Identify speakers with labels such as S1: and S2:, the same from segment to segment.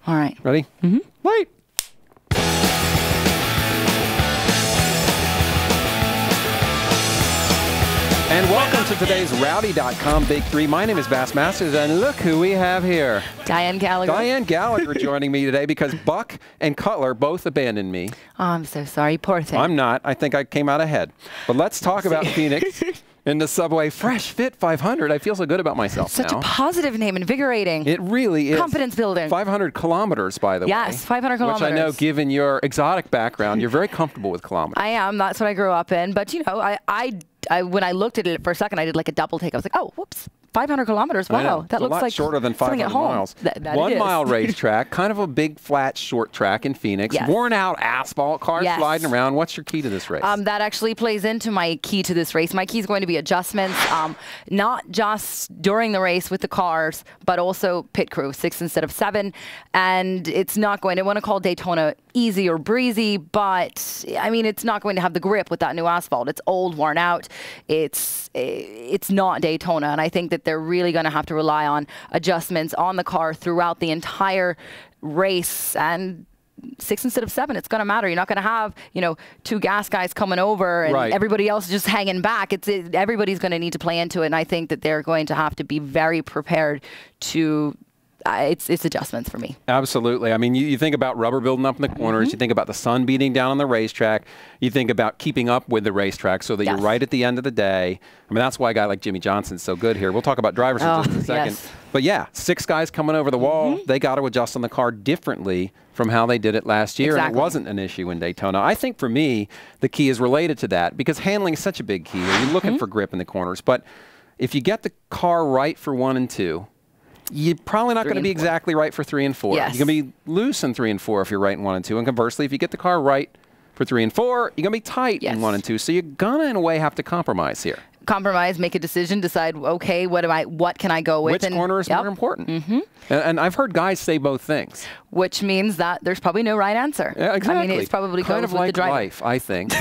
S1: All right.
S2: Ready? Mm-hmm. Wait. And welcome to today's Rowdy.com Big Three. My name is Bass Masters, and look who we have here.
S1: Dianne Gallagher.
S2: Dianne Gallagher joining me today because Buck and Cutler both abandoned me.
S1: Oh, I'm so sorry. Poor thing.
S2: I'm not. I think I came out ahead. But let's talk about Phoenix in the Subway Fresh Fit 500. I feel so good about myself
S1: Such
S2: now.
S1: a positive name, invigorating.
S2: It really is.
S1: Confidence building.
S2: 500 kilometers, by the way.
S1: Yes, 500 kilometers.
S2: Which I know, given your exotic background, you're very comfortable with kilometers.
S1: I am. That's what I grew up in. But, you know, when I looked at it for a second, I did like a double take. I was like, oh, whoops. 500 kilometers. Wow, that looks like
S2: shorter than 500 miles.
S1: That
S2: 1 mile racetrack, kind of a big, flat, short track in Phoenix.
S1: Yes.
S2: Worn out asphalt, cars
S1: Yes.
S2: sliding around. What's your key to this race?
S1: That actually plays into my key to this race. My key is going to be adjustments, not just during the race with the cars, but also pit crew, 6 instead of 7. And it's not going to want to call Daytona easy or breezy, but I mean, it's not going to have the grip with that new asphalt. It's old, worn out. It's not Daytona, and I think that they're really going to have to rely on adjustments on the car throughout the entire race. And 6 instead of 7, it's going to matter. You're not going to have, you know, 2 gas guys coming over and everybody else just hanging back. Everybody's going to need to play into it, and I think that they're going to have to be very prepared to. It's adjustments for me.
S2: Absolutely. I mean, you think about rubber building up in the corners. You think about the sun beating down on the racetrack. You think about keeping up with the racetrack so that you're right at the end of the day. I mean, that's why a guy like Jimmie Johnson's so good here. We'll talk about drivers in just a second.
S1: Yes.
S2: But yeah, 6 guys coming over the wall. They got to adjust on the car differently from how they did it last year. And it wasn't an issue in Daytona. I think for me, the key is related to that because handling is such a big key. You're looking for grip in the corners. But if you get the car right for 1 and 2, you're probably not going to be exactly right for 3 and 4.
S1: Yes.
S2: You're going to be loose in 3 and 4 if you're right in 1 and 2. And conversely, if you get the car right for 3 and 4, you're going to be tight in 1 and 2. So you're going to, in a way, have to compromise here.
S1: Compromise, make a decision, decide, okay, what can I go with?
S2: Which corner is more important? And I've heard guys say both things.
S1: Which means that there's probably no right answer.
S2: Yeah, exactly.
S1: I mean, it's probably
S2: kind of like life, I think.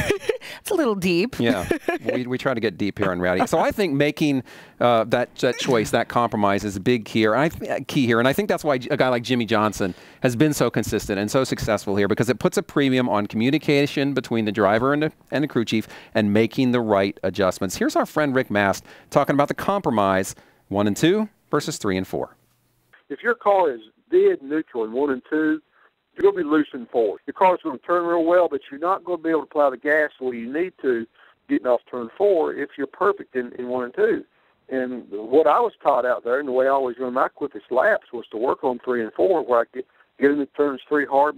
S1: It's a little deep.
S2: Yeah, we try to get deep here on Rowdy. So I think making that choice, that compromise, is a big key here. And I think that's why a guy like Jimmie Johnson has been so consistent and so successful here because it puts a premium on communication between the driver and the crew chief and making the right adjustments. Here's our friend Rick Mast talking about the compromise 1 and 2 versus 3 and 4.
S3: If your car is dead neutral in 1 and 2, you're going to be loose in 4. Your car's going to turn real well, but you're not going to be able to apply the gas the way you need to getting off turn 4 if you're perfect in 1 and 2. And what I was taught out there, and the way I always run my quickest laps, was to work on 3 and 4, where I get in the turns 3 hard,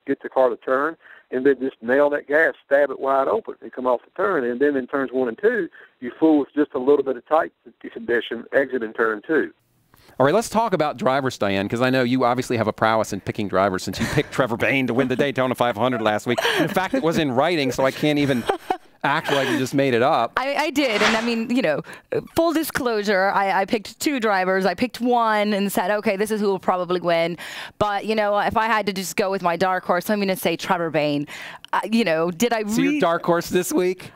S3: get the car to turn, and then just nail that gas, stab it wide open, and come off the turn. And then in turns 1 and 2, you fool with just a little bit of tight condition, exit in turn 2.
S2: All right, let's talk about drivers, Dianne, because I know you obviously have a prowess in picking drivers since you picked Trevor Bayne to win the Daytona 500 last week. In fact, it was in writing, so I can't even act like you just made it up.
S1: I did, and I mean, you know, full disclosure, I picked 2 drivers. I picked 1 and said, okay, this is who will probably win. But, you know, if I had to just go with my dark horse, I'm going to say Trevor Bayne. You know, did I
S2: So your dark horse this week?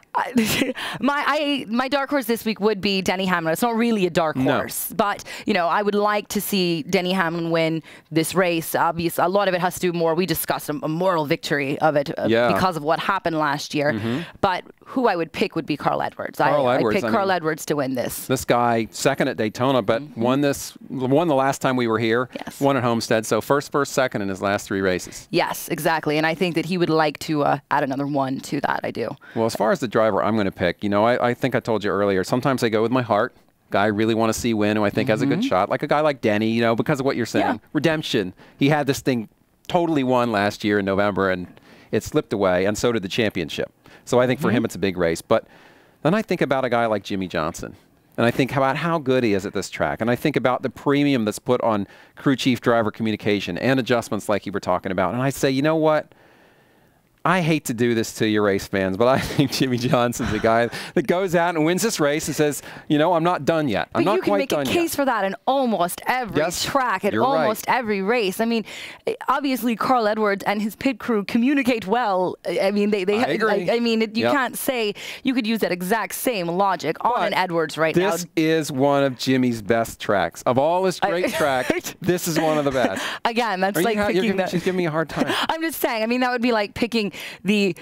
S1: My dark horse this week would be Denny Hamlin. It's not really a dark horse, but you know, I would like to see Denny Hamlin win this race. Obviously, a lot of it has to do more. We discussed a moral victory of it because of what happened last year. But who I would pick would be Carl Edwards. I picked Carl Edwards to win this.
S2: This guy, second at Daytona, but won the last time we were here.
S1: Yes.
S2: Won at Homestead. So first, second in his last 3 races.
S1: Yes, exactly. And I think that he would like to add another 1 to that. I do.
S2: Well, as far as the driver I'm going to pick, you know, I think I told you earlier, sometimes I go with my heart. Guy I really want to see win, who I think has a good shot, like a guy like Denny, you know, because of what you're saying. Redemption. He had this thing totally won last year in November, and it slipped away, and so did the championship. So I think for him it's a big race. But then I think about a guy like Jimmie Johnson, and I think about how good he is at this track, and I think about the premium that's put on crew chief driver communication and adjustments like you were talking about, and I say, you know what? I hate to do this to you race fans, but I think Jimmy Johnson's the guy that goes out and wins this race and says, I'm not done yet. I'm not quite done yet.
S1: You can make a case for that in almost every track, at almost every race. I mean, obviously Carl Edwards and his pit crew communicate well. I mean, I agree. I mean, you can't say you could use that exact same logic on an Edwards right now.
S2: This is one of Jimmy's best tracks. Of all his great tracks, this is one of the best.
S1: Again, that's like picking
S2: She's giving me a hard time.
S1: I'm just saying. I mean, that would be like picking the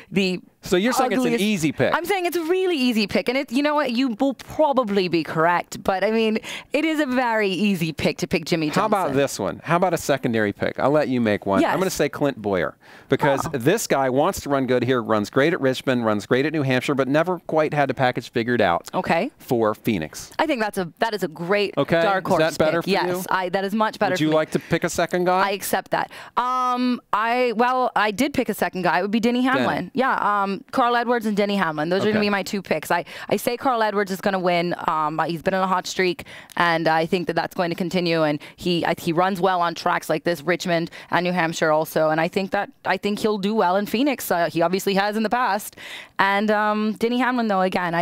S2: So you're saying it's an easy pick?
S1: I'm saying it's a really easy pick, and you know what? You will probably be correct, but I mean, it is a very easy pick to pick Jimmy Johnson.
S2: How about this one? How about a secondary pick? I'll let you make one.
S1: Yes.
S2: I'm going to say Clint Boyer, because this guy wants to run good here, runs great at Richmond, runs great at New Hampshire, but never quite had the package figured out.
S1: Okay.
S2: For Phoenix.
S1: I think that is a great dark horse
S2: Is that better
S1: pick.
S2: for you?
S1: Yes, that is much better.
S2: Would you like to pick a second guy?
S1: I accept that. I did pick a second guy. It would be Denny Hamlin. Yeah. Carl Edwards and Denny Hamlin. Those are going to be my two picks. I say Carl Edwards is going to win. He's been on a hot streak, and I think that's going to continue. And he runs well on tracks like this, Richmond and New Hampshire also. And I think he'll do well in Phoenix. He obviously has in the past. And Denny Hamlin, though, again,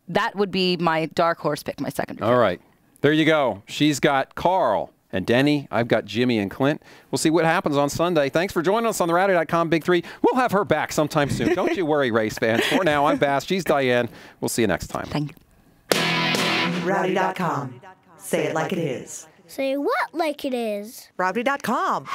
S1: that would be my dark horse pick, my second pick.
S2: All right. There you go. She's got Carl and Denny. I've got Jimmy and Clint. We'll see what happens on Sunday. Thanks for joining us on the Rowdy.com Big Three. We'll have her back sometime soon. Don't you worry, race fans. For now, I'm Bass. She's Diane. We'll see you next time.
S1: Thank you.
S4: Rowdy.com. Say it like it is.
S5: Say what like it is?
S4: Rowdy.com.